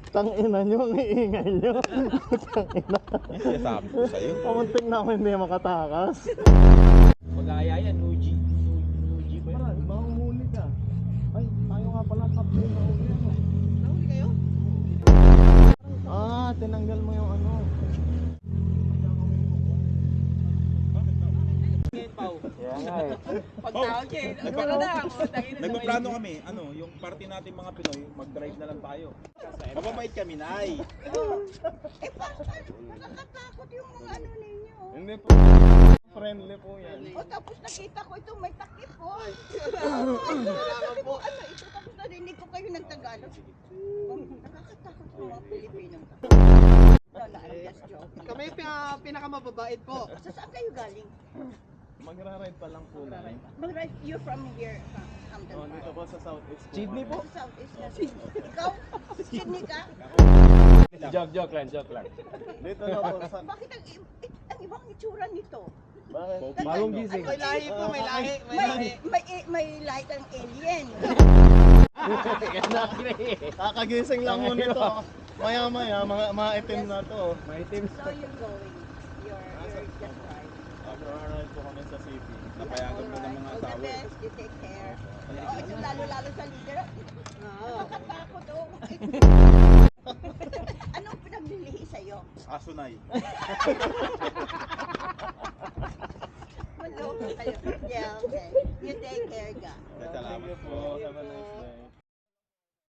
Tangina nyo, ang iingay nyo. Tangina. Sabi ko sa'yo. Pamuntik na ako hindi makatakas. Magaya yan, Nuji. Nuji ba Parang, yan? mahuli ka. Ay, tayo nga pala, top 10 na huli ano. Nahuli kayo? Ah, tinanggal mo yung ano. Kaya nga eh. Pagtawag eh. Ano na na? Nagpaplano kami, ano, yung party natin mga Pinoy, mag-drive na lang tayo. Mababait kami, Nay. Eh, paano nakakatakot yung mga ano ninyo? Hindi po. Friendly po yan. O tapos nakita ko ito may takip po. Sabi ko, ano ito? Tapos narinig ko kayo ng Tagalog. Nakakatakot yung mga Pilipinong. Wala, I'm just joking. Kami pinakamababait po. So saan kayo galing? Magra-ride pa lang po na. Mag-drive, you're from here, Camden Oh, dito Park. po sa Southeast po. Sydney po? Sa Southeast na Ikaw? Sydney ka? Joke lang. Dito na po sa... Bakit ang ibang itsura nito? Bakit? Bagong gising. May lahi po, may lahi. May lahi. May light ang alien. Kakagising lang mo nito. Maya-maya, mga itim na to. Maitim. So you're going. You're just right. Magra-ride po kami sa city. Napayagan mo ng mga All the asawa. best. You take care. Oh, ito lalo-lalo sa leader. Nakakatakot oh. Anong pinaglilihi sa'yo? Asunay. Maloko kayo. Yeah, okay. You take care, God. Salamat po.